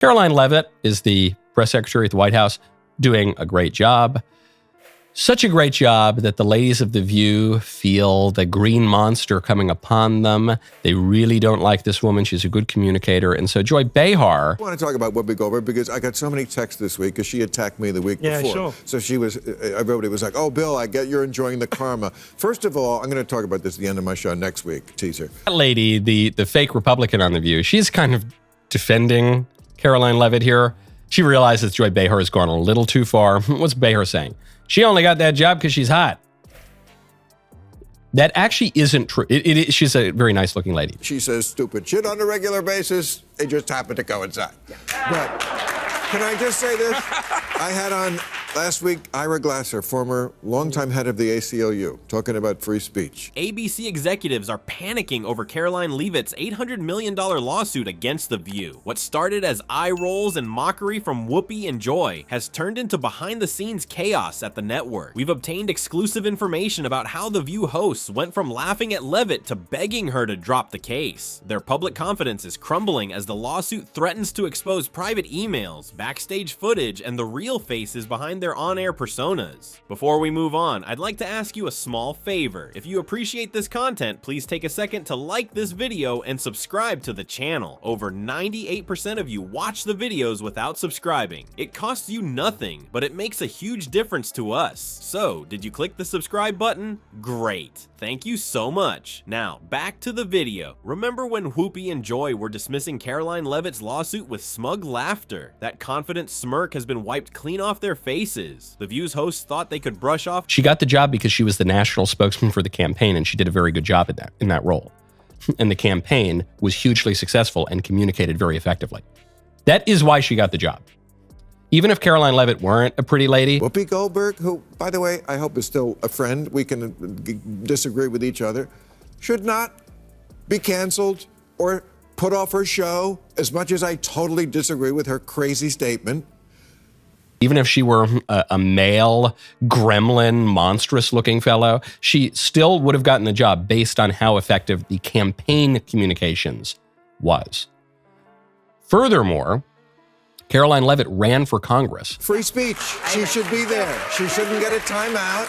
Karoline Leavitt is the press secretary at the White House, doing a great job. Such a great job that the ladies of The View feel the green monster coming upon them. They really don't like this woman. She's a good communicator. And so Joy Behar... I want to talk about Whoopi Goldberg because I got so many texts this week because she attacked me the week before. Sure. So everybody was like, oh, Bill, I get you're enjoying the karma. First of all, I'm going to talk about this at the end of my show next week, teaser. That lady, the fake Republican on The View, she's kind of defending Karoline Leavitt here. She realizes Joy Behar has gone a little too far. What's Behar saying? She only got that job because she's hot. That actually isn't true. She's a very nice looking lady. She says stupid shit on a regular basis. They just happen to coincide. But can I just say this? I had on last week Ira Glasser, former longtime head of the ACLU, talking about free speech. ABC executives are panicking over Karoline Leavitt's $800 million lawsuit against The View. What started as eye rolls and mockery from Whoopi and Joy has turned into behind-the-scenes chaos at the network. We've obtained exclusive information about how The View hosts went from laughing at Leavitt to begging her to drop the case. Their public confidence is crumbling as the lawsuit threatens to expose private emails, backstage footage, and the real faces behind their on-air personas. Before we move on, I'd like to ask you a small favor. If you appreciate this content, please take a second to like this video and subscribe to the channel. Over 98% of you watch the videos without subscribing. It costs you nothing, but it makes a huge difference to us. So, did you click the subscribe button? Great. Thank you so much. Now, back to the video. Remember when Whoopi and Joy were dismissing Karoline Leavitt's lawsuit with smug laughter? That confident smirk has been wiped clean off their faces. The View's hosts thought they could brush off. She got the job because she was the national spokesman for the campaign, and she did a very good job in that role. And the campaign was hugely successful and communicated very effectively. That is why she got the job. Even if Karoline Leavitt weren't a pretty lady. Whoopi Goldberg, who, by the way, I hope is still a friend, we can disagree with each other, should not be canceled or put off her show, as much as I totally disagree with her crazy statement. Even if she were a male, gremlin, monstrous-looking fellow, she still would have gotten the job based on how effective the campaign communications was. Furthermore, Karoline Leavitt ran for Congress. Free speech. She should be there. She shouldn't get a timeout.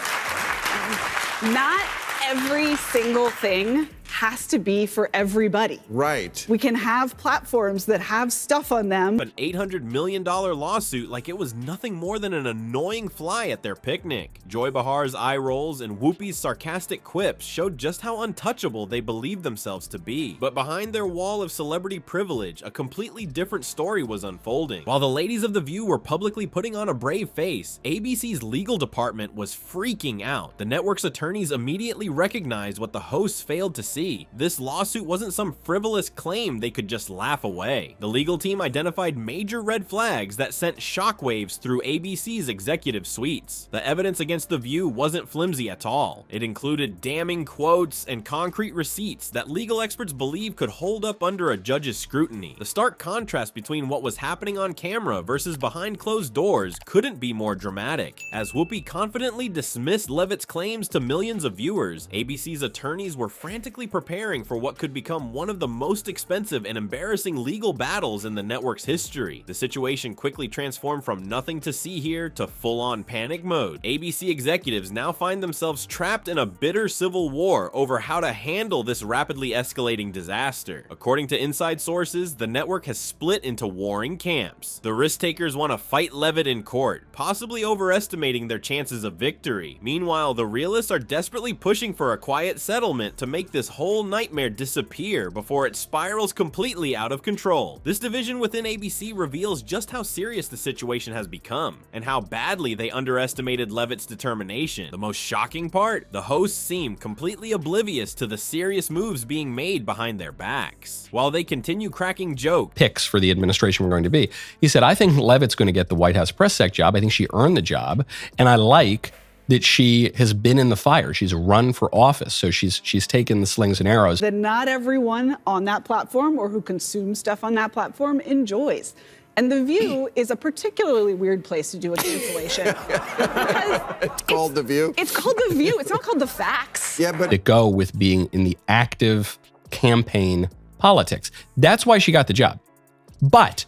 Not every single thing has to be for everybody. Right. We can have platforms that have stuff on them. An $800 million lawsuit like it was nothing more than an annoying fly at their picnic. Joy Behar's eye rolls and Whoopi's sarcastic quips showed just how untouchable they believed themselves to be. But behind their wall of celebrity privilege, a completely different story was unfolding. While the ladies of The View were publicly putting on a brave face, ABC's legal department was freaking out. The network's attorneys immediately recognized what the hosts failed to see. This lawsuit wasn't some frivolous claim they could just laugh away. The legal team identified major red flags that sent shockwaves through ABC's executive suites. The evidence against The View wasn't flimsy at all. It included damning quotes and concrete receipts that legal experts believe could hold up under a judge's scrutiny. The stark contrast between what was happening on camera versus behind closed doors couldn't be more dramatic. As Whoopi confidently dismissed Leavitt's claims to millions of viewers, ABC's attorneys were frantically preparing for what could become one of the most expensive and embarrassing legal battles in the network's history. The situation quickly transformed from nothing to see here to full-on panic mode. ABC executives now find themselves trapped in a bitter civil war over how to handle this rapidly escalating disaster. According to inside sources, the network has split into warring camps. The risk-takers want to fight Leavitt in court, possibly overestimating their chances of victory. Meanwhile, the realists are desperately pushing for a quiet settlement to make this whole nightmare disappear before it spirals completely out of control. This division within ABC reveals just how serious the situation has become, and how badly they underestimated Leavitt's determination. The most shocking part? The hosts seem completely oblivious to the serious moves being made behind their backs. While they continue cracking jokes, picks for the administration were going to be. He said, I think Leavitt's going to get the White House press sec job. I think she earned the job, and I like that she has been in the fire. She's run for office, so she's taken the slings and arrows. That not everyone on that platform or who consumes stuff on that platform enjoys. And The View is a particularly weird place to do a cancellation. It's called The View? It's called The View. It's not called The Facts. Yeah, but to go with being in the active campaign politics. That's why she got the job. But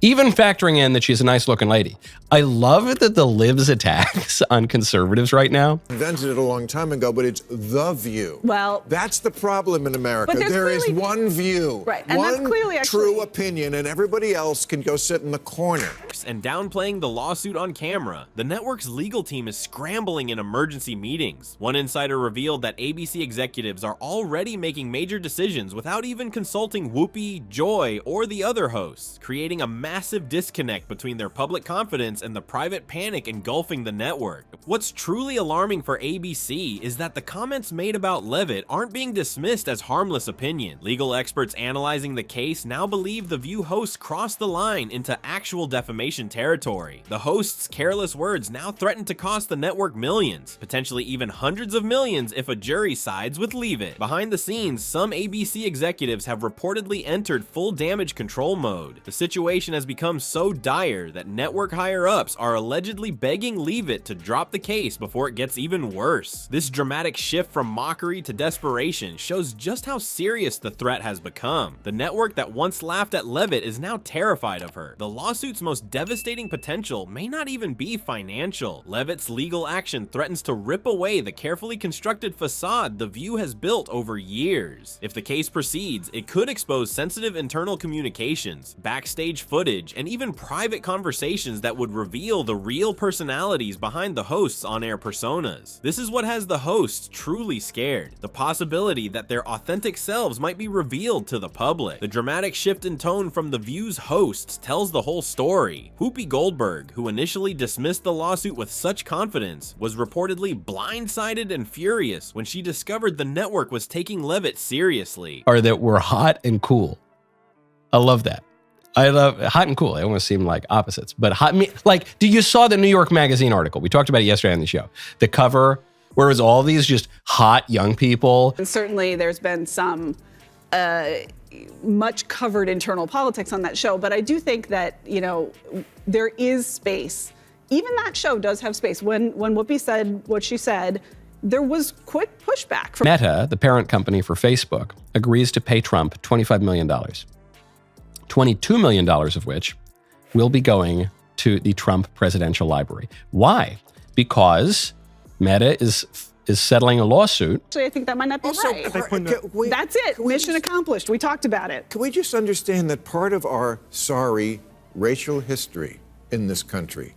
even factoring in that she's a nice looking lady. I love that the Liv's attacks on conservatives right now. Invented it a long time ago, but it's the view. Well, that's the problem in America. but There is clearly, one view, right, and one that's clearly true opinion, and everybody else can go sit in the corner. And downplaying the lawsuit on camera, the network's legal team is scrambling in emergency meetings. One insider revealed that ABC executives are already making major decisions without even consulting Whoopi, Joy, or the other hosts, creating a massive disconnect between their public confidence and the private panic engulfing the network. What's truly alarming for ABC is that the comments made about Leavitt aren't being dismissed as harmless opinion. Legal experts analyzing the case now believe the View hosts crossed the line into actual defamation territory. The hosts' careless words now threaten to cost the network millions, potentially even hundreds of millions if a jury sides with Leavitt. Behind the scenes, some ABC executives have reportedly entered full damage control mode. The situation has become so dire that network higher-ups are allegedly begging Leavitt to drop the case before it gets even worse. This dramatic shift from mockery to desperation shows just how serious the threat has become. The network that once laughed at Leavitt is now terrified of her. The lawsuit's most devastating potential may not even be financial. Leavitt's legal action threatens to rip away the carefully constructed facade the View has built over years. If the case proceeds, it could expose sensitive internal communications, backstage footage, and even private conversations that would reveal the real personalities behind the hosts' on-air personas. This is what has the hosts truly scared, the possibility that their authentic selves might be revealed to the public. The dramatic shift in tone from the View's hosts tells the whole story. Whoopi Goldberg, who initially dismissed the lawsuit with such confidence, was reportedly blindsided and furious when she discovered the network was taking Leavitt seriously. Or that we're hot and cool. I love that. I love hot and cool. They almost seem like opposites, but you saw the New York Magazine article? We talked about it yesterday on the show. The cover where it was all these just hot young people. And certainly there's been some much covered internal politics on that show, but I do think that, there is space. Even that show does have space. When Whoopi said what she said, there was quick pushback. Meta, the parent company for Facebook, agrees to pay Trump $25 million. $22 million of which will be going to the Trump Presidential Library. Why? Because Meta is settling a lawsuit. Actually, I think that might not be right. That's it. Mission accomplished. We talked about it. Can we just understand that part of our sorry racial history in this country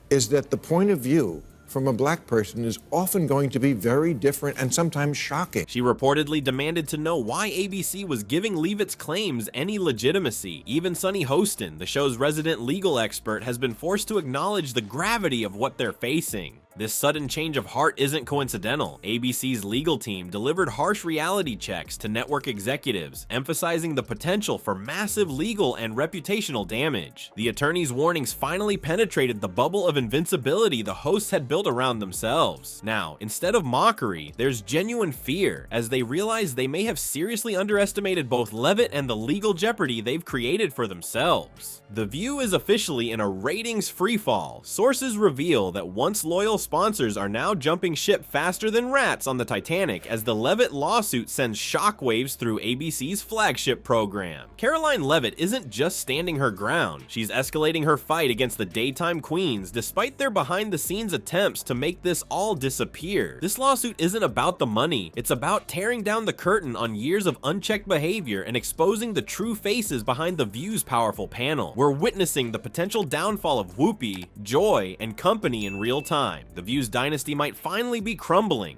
is that the point of view from a black person is often going to be very different and sometimes shocking. She reportedly demanded to know why ABC was giving Leavitt's claims any legitimacy. Even Sunny Hostin, the show's resident legal expert, has been forced to acknowledge the gravity of what they're facing. This sudden change of heart isn't coincidental. ABC's legal team delivered harsh reality checks to network executives, emphasizing the potential for massive legal and reputational damage. The attorney's warnings finally penetrated the bubble of invincibility the hosts had built around themselves. Now, instead of mockery, there's genuine fear, as they realize they may have seriously underestimated both Leavitt and the legal jeopardy they've created for themselves. The View is officially in a ratings freefall. Sources reveal that once loyal sponsors are now jumping ship faster than rats on the Titanic as the Leavitt lawsuit sends shockwaves through ABC's flagship program. Karoline Leavitt isn't just standing her ground, she's escalating her fight against the daytime queens despite their behind-the-scenes attempts to make this all disappear. This lawsuit isn't about the money, it's about tearing down the curtain on years of unchecked behavior and exposing the true faces behind the View's powerful panel. We're witnessing the potential downfall of Whoopi, Joy, and company in real time. The View's dynasty might finally be crumbling,